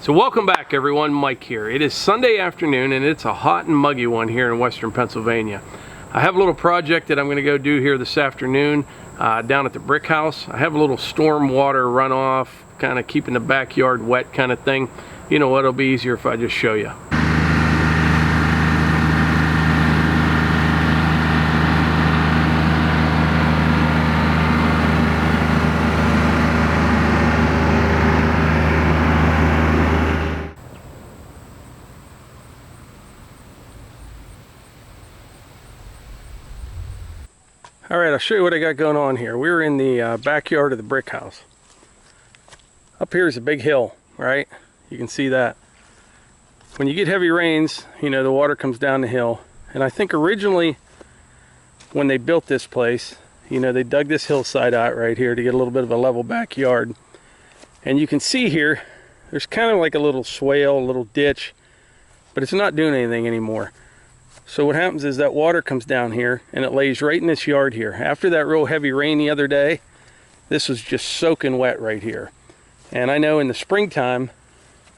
So welcome back everyone, Mike here. It is Sunday afternoon and it's a hot and muggy one here in western Pennsylvania. I have a little project that I'm going to go do here this afternoon down at the brick house. I have a little storm water runoff, kind of keeping the backyard wet kind of thing. You know what, it'll be easier if I just show you. Alright, I'll show you what I got going on here. We're in the backyard of the brick house. Up here is a big hill, right? You can see that. When you get heavy rains, you know, the water comes down the hill. And I think originally, when they built this place, you know, they dug this hillside out right here to get a little bit of a level backyard. And you can see here, there's kind of like a little swale, a little ditch, but it's not doing anything anymore. So what happens is that water comes down here and it lays right in this yard here. After that real heavy rain the other day, this was just soaking wet right here. And I know in the springtime,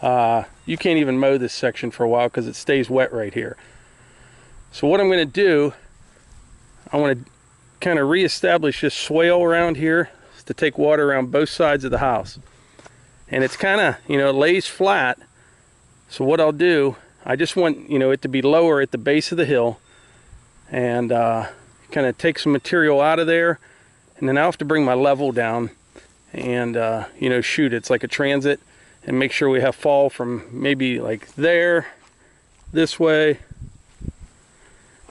you can't even mow this section for a while because it stays wet right here. So what I'm going to do, I want to kind of reestablish this swale around here to take water around both sides of the house. And it's kind of, you know, it lays flat. So what I'll do, I just want, you know, it to be lower at the base of the hill and kind of take some material out of there, and then I'll have to bring my level down and you know, shoot, it's like a transit, and make sure we have fall from maybe like there, this way,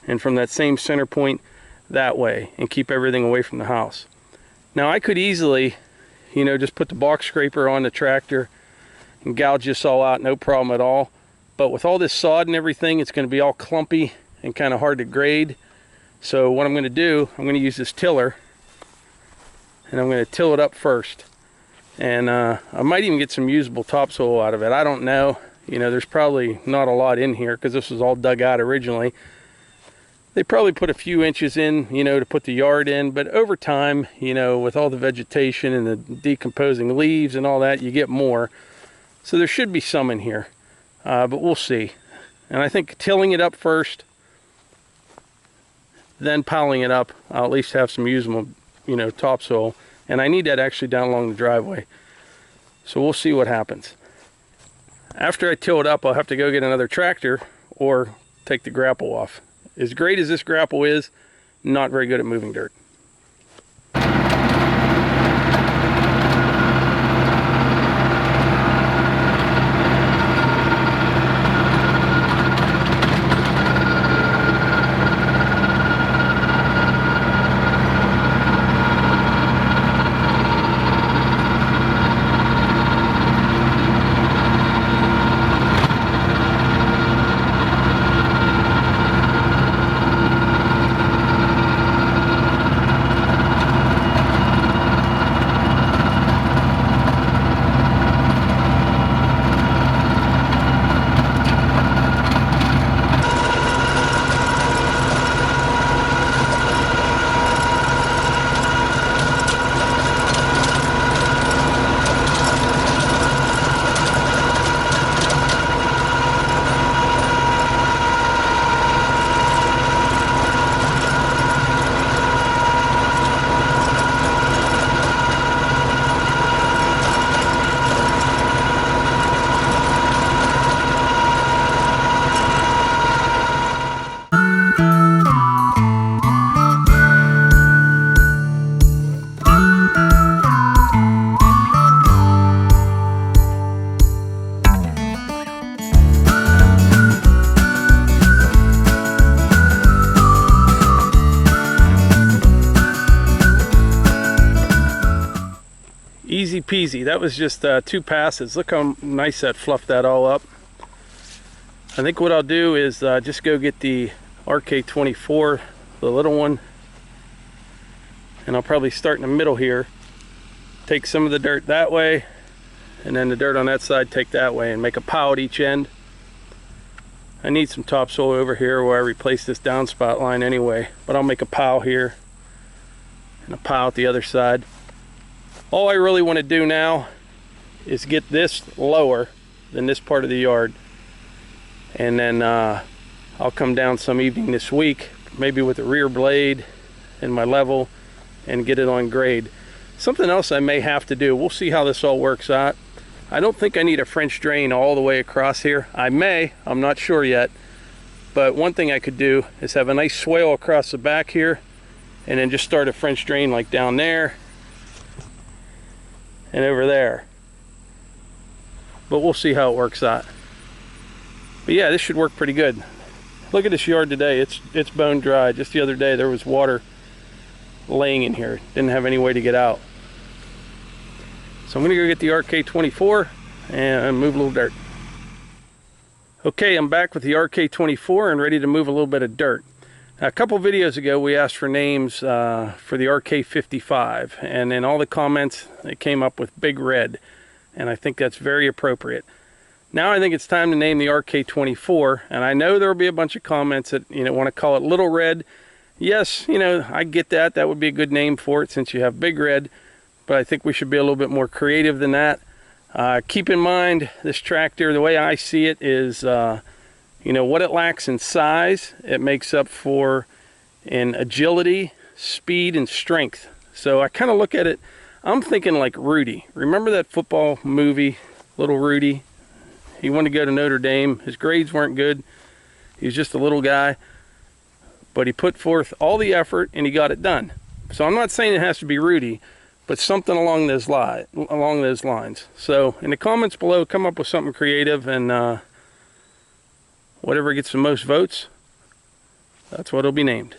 and from that same center point that way, and keep everything away from the house. Now I could easily, you know, just put the box scraper on the tractor and gouge this all out, no problem at all. But with all this sod and everything, it's going to be all clumpy and kind of hard to grade. So what I'm going to do, I'm going to use this tiller, and I'm going to till it up first. And I might even get some usable topsoil out of it. I don't know. You know, there's probably not a lot in here because this was all dug out originally. They probably put a few inches in, you know, to put the yard in. But over time, you know, with all the vegetation and the decomposing leaves and all that, you get more. So there should be some in here. But we'll see. And I think tilling it up first, then piling it up, I'll at least have some usable, you know, topsoil. And I need that actually down along the driveway. So we'll see what happens. After I till it up, I'll have to go get another tractor or take the grapple off. As great as this grapple is, not very good at moving dirt. Easy peasy. That was just 2 passes. Look how nice that fluffed that all up. I think what I'll do is just go get the RK24, the little one, and I'll probably start in the middle here, take some of the dirt that way, and then the dirt on that side take that way, and make a pile at each end. I need some topsoil over here where I replace this downspout line anyway, but I'll make a pile here and a pile at the other side. All I really want to do now is get this lower than this part of the yard. And then I'll come down some evening this week, maybe with the rear blade and my level, and get it on grade. Something else I may have to do, we'll see how this all works out. I don't think I need a French drain all the way across here. I may, I'm not sure yet. But one thing I could do is have a nice swale across the back here, and then just start a French drain like down there and over there. But we'll see how it works out. But yeah, this should work pretty good. Look at this yard today. It's bone dry. Just the other day there was water laying in here. Didn't have any way to get out. So I'm gonna go get the RK24 and move a little dirt. Okay, I'm back with the RK24 and ready to move a little bit of dirt. Now, a couple videos ago we asked for names for the RK55, and in all the comments it came up with Big Red, and I think that's very appropriate. Now I think it's time to name the RK24, and I know there will be a bunch of comments that want to call it Little Red. Yes, I get that. That would be a good name for it since you have Big Red, but I think we should be a little bit more creative than that. Keep in mind, this tractor, the way I see it is, what it lacks in size, it makes up for in agility, speed, and strength. So I kind of look at it, I'm thinking like Rudy. Remember that football movie, Little Rudy? He wanted to go to Notre Dame. His grades weren't good. He was just a little guy. But he put forth all the effort and he got it done. So I'm not saying it has to be Rudy, but something along those lines. So in the comments below, come up with something creative, and whatever gets the most votes, that's what it'll be named.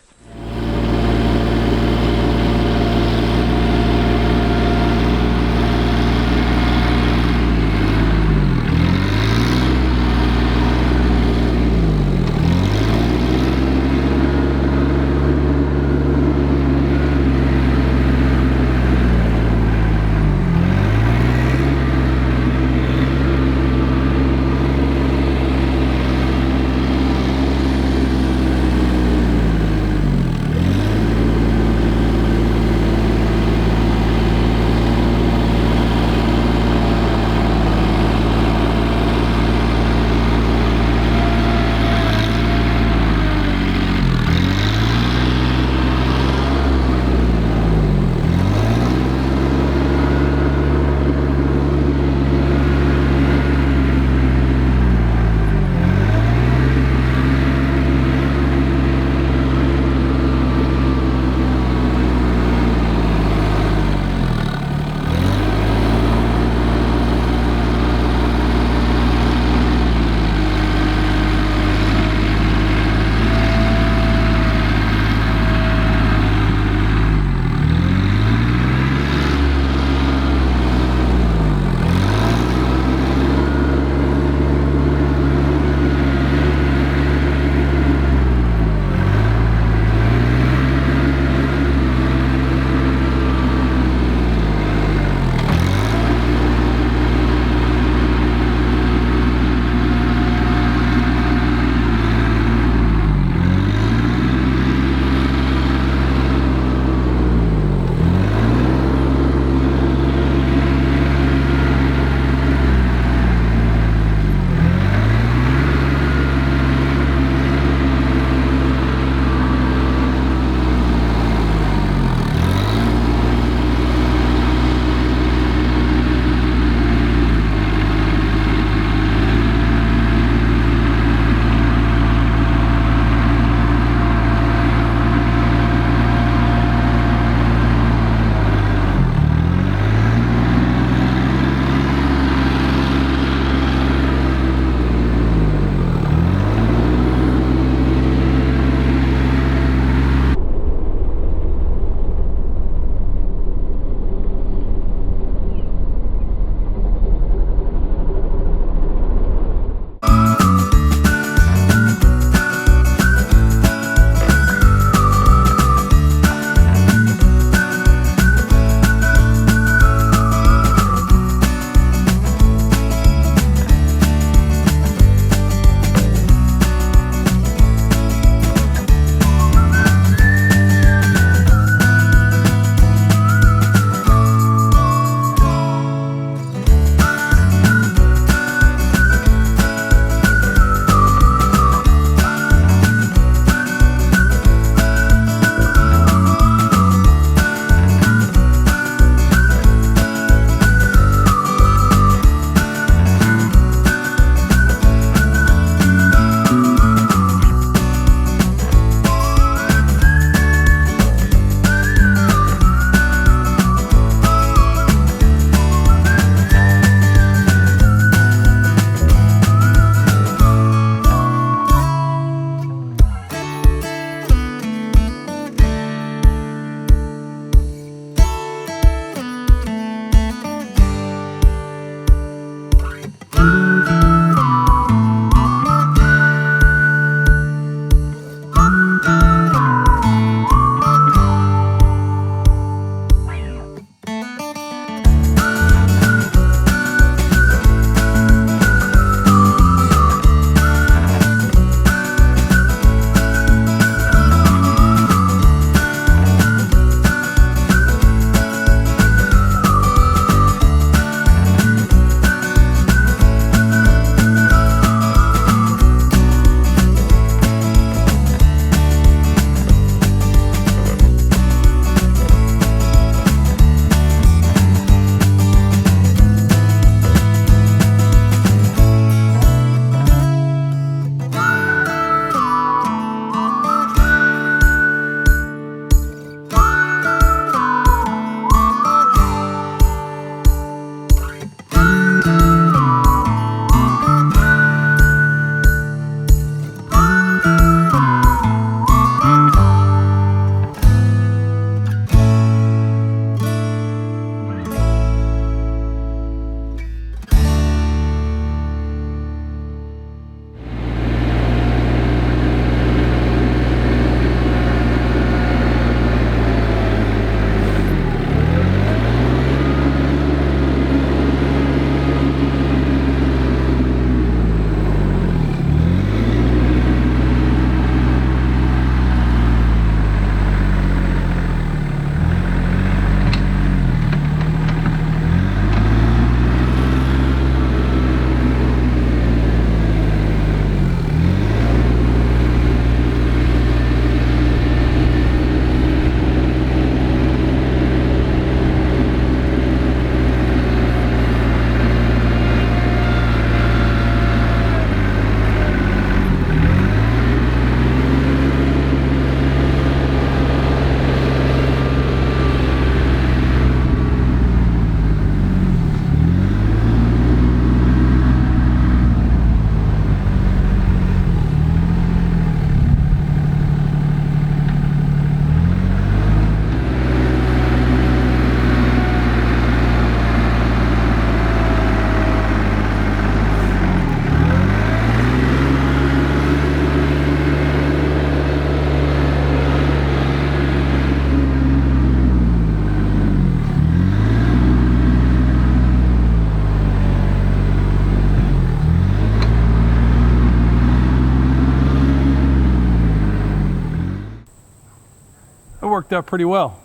worked out pretty well.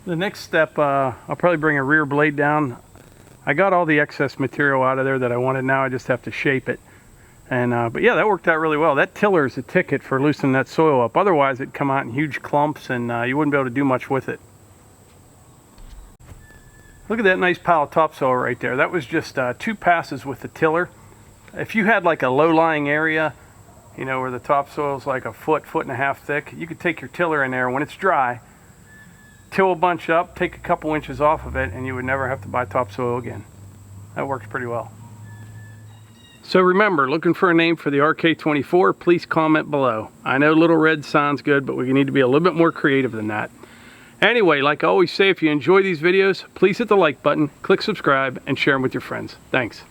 The next step, I'll probably bring a rear blade down. I got all the excess material out of there that I wanted. Now I just have to shape it. And but yeah, that worked out really well. That tiller is a ticket for loosening that soil up. Otherwise it'd come out in huge clumps and you wouldn't be able to do much with it. Look at that nice pile of topsoil right there. That was just 2 passes with the tiller. If you had like a low-lying area, you know, where the topsoil is like a foot, 1.5 feet thick, you could take your tiller in there when it's dry, till a bunch up, take a couple inches off of it, and you would never have to buy topsoil again. That works pretty well. So remember, looking for a name for the RK24, please comment below. I know Little Red sounds good, but we need to be a little bit more creative than that. Anyway, like I always say, if you enjoy these videos, please hit the like button, click subscribe, and share them with your friends. Thanks.